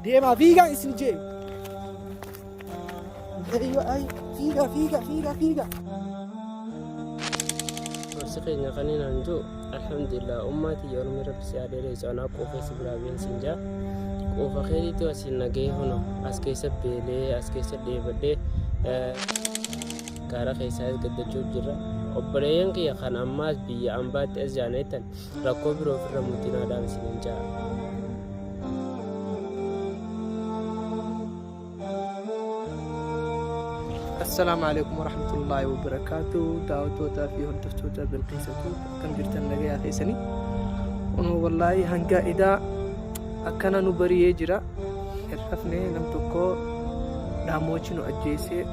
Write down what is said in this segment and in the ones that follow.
ديما فيقا اسنجي ايوه اي فيقا فيقا فيقا فيقا ورسقينا خلينا نجو الحمد لله أمتي يوم رب سيادة ليس أنا كوفي سبرابين سنجا كوفا خيري تو أسينا جي هنا أسكي سبيلي أسكي سدي بدي كارا خيسايز قد جوجرا وبريان كي خان أماس بي أمبات أزانيتن ركوب روفر رموتنا دام سنجا السلام عليكم ورحمة الله وبركاته دعوتوتا في هندفتوتا بالقيسة كم جرتن لغي أخي سني والله هنقا إذا أكنا نبري يجرا إرحفني نمتكو داموشنو أجيسي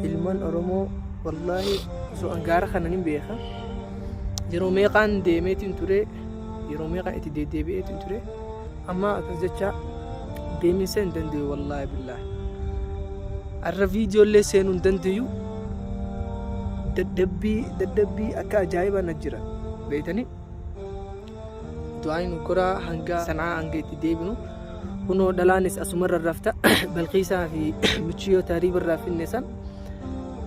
ilman oromoo wallahi so angaara kananin beeka yeroo meeqaan deemeetiin ture yeroo meeqaan itti deebi'eetiin ture amma akkas jecha deeminsa hin dandeeyu wallahi billah arra viidiyoolee seenuu hin dandeeyu dadhabbii akka ajaa'ibaa na jira beeytanii du'aan nu koraa hanga sanaa hanga itti deebinu kunoo dhalaanis asumarra rafta balqiisaa fi michiyoo taariibarraa finne san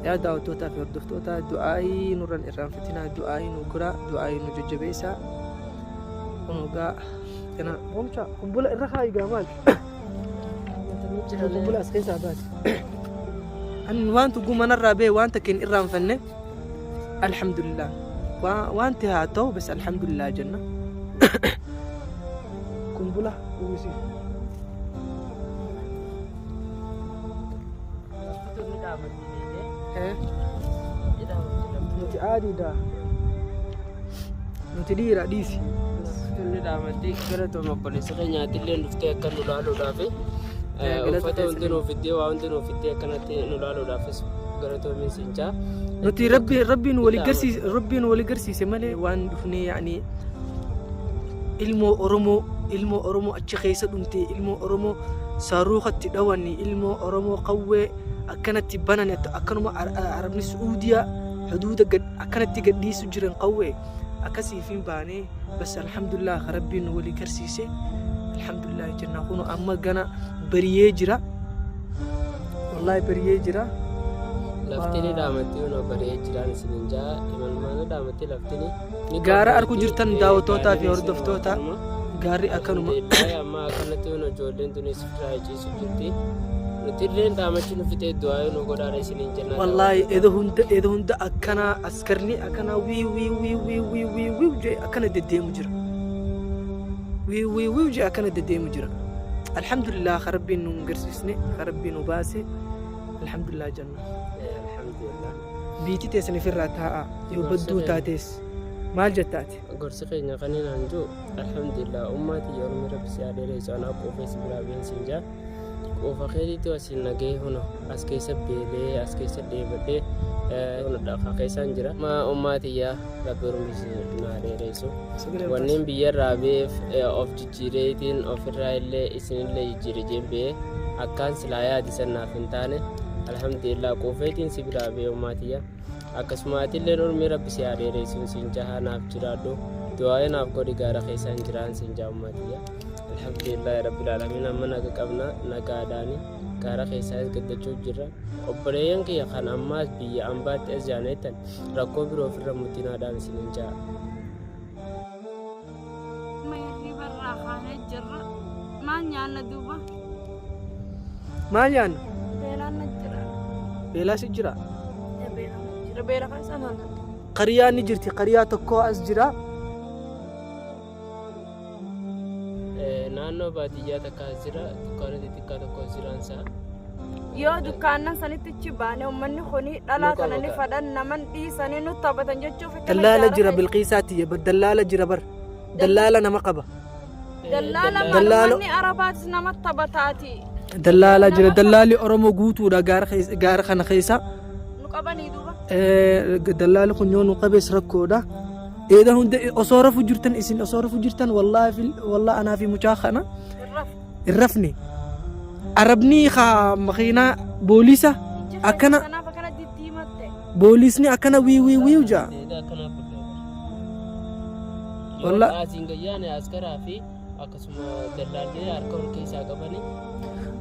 يا دعوتوتا في هردفتوتا دعائي نور الإرام فتنا دعائي نقرأ دعائي نججبيسا ونقا كنا بومشا قنبلة الرخاء قامال قنبلة أسخيسا بس أن وانت قوم أنا الرابع وانت كن إرام فنه الحمد لله وانت هاتو بس الحمد لله جنة قنبلة ويسي nuti aadi da nuti dira disi ni daamatti gara tooma polisira nyaatillee dhuftee akka nu laaluudhaaf uffata hundi nuuf iddee waa hundi nuuf iddee akkanatti nu laaluudhaafis gara toomiin sinchaa nuti rabbiin wali garsiise malee waan dhufnee yaani ilmoo oromoo achi keessa dhumtee ilmoo oromoo saaruuqatti dhawanii ilmoo oromoo qawwee akkanatti banan akkanuma arabni suudiyaa xuduuda akkanatti gadhiisu jiran qawwee akkasiifin baanee bas alhamdulillah rabbiin wali garsiise alhamdulillah jenna kunu amma gana bariyee jira wallahi bariyee jira laftini daamatti no bariyee jiraan sininjaa imalmaana daamatti laftini gaara arku jirtan daawwatootaa fi hordoftoota gaarri akkanuma amma akkanatti no ijoolleen tunis firaa ciisu jirti تلين دامتشون في تدوائي نقول على سنين جنة والله إذا هند أكنا أسكرني أكنا وي وي وي وي وي وي وي وجي أكنا ددي مجرى وي وي وي وجي أكنا ددي مجرى الحمد لله خربي نقرسسني خربي نباسي الحمد لله جنة الحمد لله بيتي تسني في الراتها يبدو تاتيس مال جتاتي قرصقي نغنينا نجو الحمد لله أمتي يوم رب سيادة ليس أنا كوفيس بلا بين سنجا وفخيري تو أسينا جي هنا أسكي سبيلي أسكي سدي بدي هنا كيسان جرا ما أمتي يا ربهم ناري ريسو ونين بيار رابيف of جيريتين of رايلة إسنين لي جيرجين بي أكان سلايا ديسنا فنتانه الحمد لله كوفيتين سبرا بي أمتي يا أكسماتي لنور ميرا بسياري ريسو سنجاها ناف جرادو دعائي ناف قولي غارا كيسان جران سنجا أمتي يا الحمد لله رب العالمين أمنا قبنا نقاداني كارا خيسايز قد جوجرا وبريان كي خان أماس بي أمبات أزانيتن ركو برو في رموتنا دام سننجا ما يلي برا خانة جرا ما نيانا دوبا ما نيانا بيلا نجرا بيلا سجرا بيلا نجرا بيلا خيسان هنا قرية نجرتي قرية تكو أسجرا naannoo baadiyyaa takka jira dukkaana xixiqqaa tokko jiran isaa yoo dukkaannan sanitti baane ummanni kuni dhalaa kana ni fadhan naman dhiisanii nu taphatan jechuuf dallaala jira bilqiisaati dallaala jira bar dallaala nama qaba dallaala manni arabaatis nama taphataati dallaala jira dallaali oromoo guutuudha gaara kana keessa nu qabanii duuba dallaali kun yoo nu qabees rakkoodha إذا هند أصورة فجرتن إسن أصورة فجرتن والله أنا في مشاخنة الرفني عربني خا مخينا بوليسة أكنا بوليسني أكنا وي وي وي وجا والله أزين جياني أذكرها في akkasuma dallaallee harka ol keessaa qabanii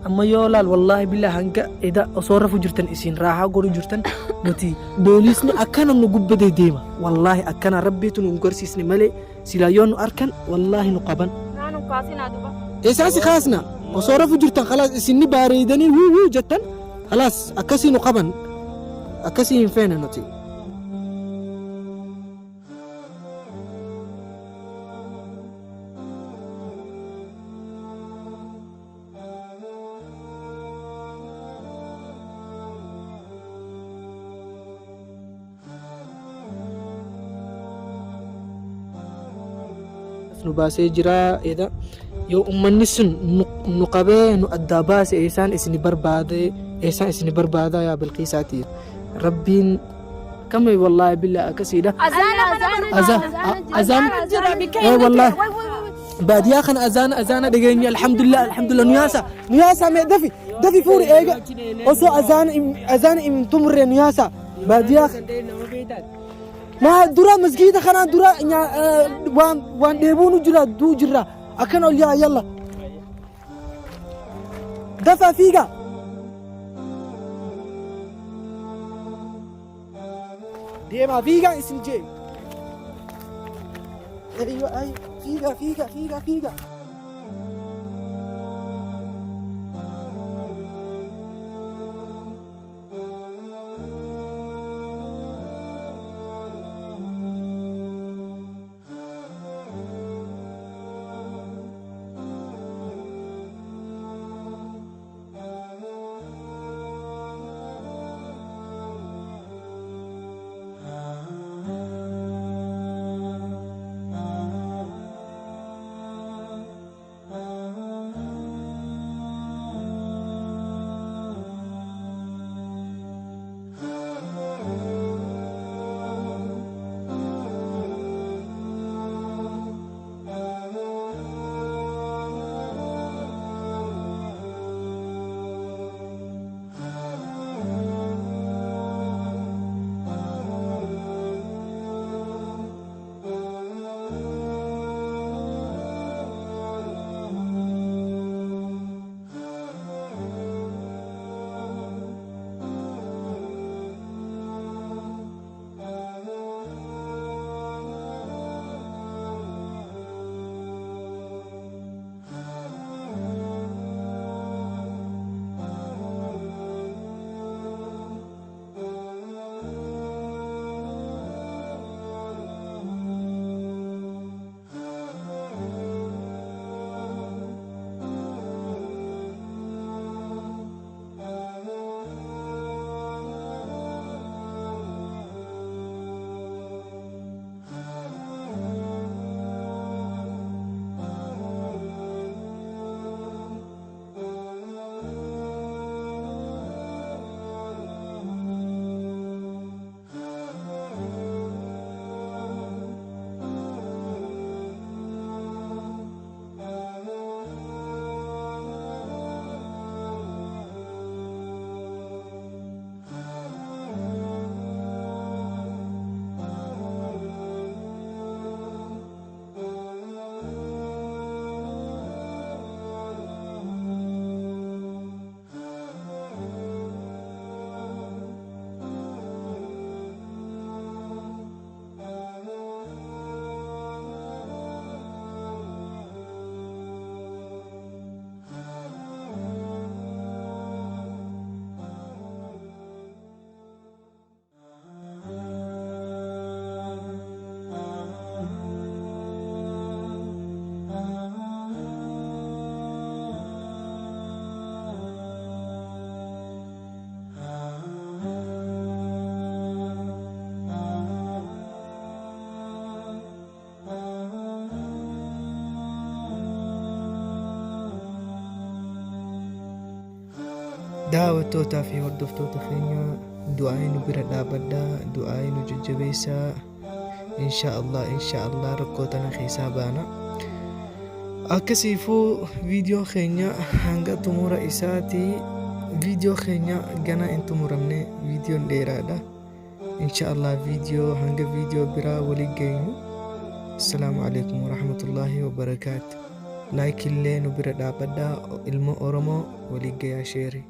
amma yoo laal wallaahi billaa hanga eda osoo rafu jirtan isin raahaa godhu jirtan nuti boolisni akkana nu gubbadee deema wallaahi akkana rabbiitu nu garsiisne malee silaa yoo nu arkan wallaahi nu qaban naanu kaasinaa duba esaasi kaasna osoo rafu jirtan khalaas isinni baareedanii wuu jettan khalaas akkasii nu qaban akkasii hin feene nuti nu baasee jira eda yoo ummanni sun nu qabee nu addaa baase eesaan isini barbaada yaa bilqiisaati rabbiin kamay wallaahi billaa akkasiidha azaan wallaahi baadiyaa kana azaana dhageenya alhamdulillah nuyaasa mee dafi fuuri eega osoo azaana imtumurre nuyaasa baadiyaa ما درا مسجد خنا درا وان ديبون جرا أكن أولياء يلا دفع فيها ديما فيها اسم جي أيوة فيها daawwattootaa fi hordoftoota keenya du'aa nu bira dhaabadhaa, du'aa nu jajjabeessaa. insha Allah rakkoo tana keessaa baana. akkasiifuu viidiyoo keenya hanga xumura isaati. viidiyoo keenya gana hin xumuramne, viidiyoon dheeraadha. insha Allah viidiyoo hanga viidiyoo biraa waliin geenyu. Assalaamu alaikum warahmatullahi wabarakaatuh. laayikillee nu bira dhaabadhaa ilma oromoo walii gayaa sheerii